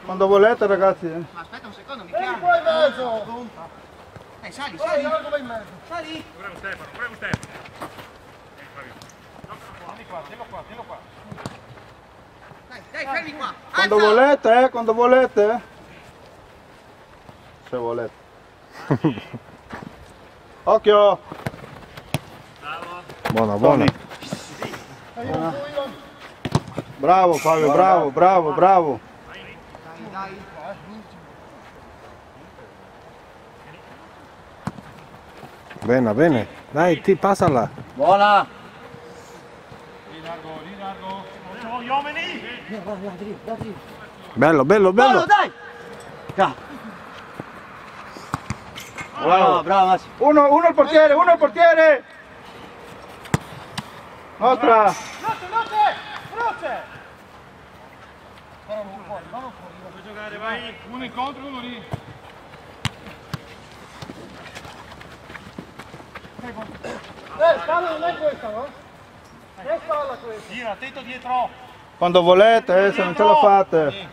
Quando volete ragazzi. Ma aspetta un secondo, mi Vieni chiami. qua in mezzo! Sali, Vai, sali. Iago, vai in mezzo! Sali. Bravo Stefano, bravo Stefano. Tienilo qua. Dai, fermi qua. Quando Alza. volete, quando volete. Se volete. Occhio! Buona, buona. Bravo Fabio, bravo. Dai. Bene, bene. Dai, ti passala. Buona! Largo. Gli uomini. Bello, bello, bello. Dai! Bravo, bravo Massimo. Uno al portiere, Nostra! Veloce! Puoi giocare, vai. Uno incontro, uno lì. Spalla non è questa, no? È spalla questa. Gira, attento dietro. Quando volete, se non ce la fate.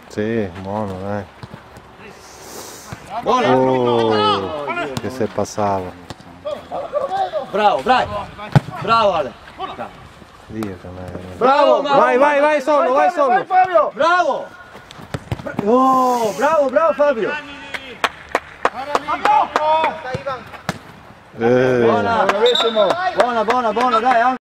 Sì, buono, dai. Buona! Oh, che se passava. Bravo, bravo! Bravo Ale! Dio che merda. Bravo! Vai solo, vai solo. Vai Fabio! Bravo! Oh, bravo Fabio! Dai, Ivan. Buona! Bravissimo! Buona, dai!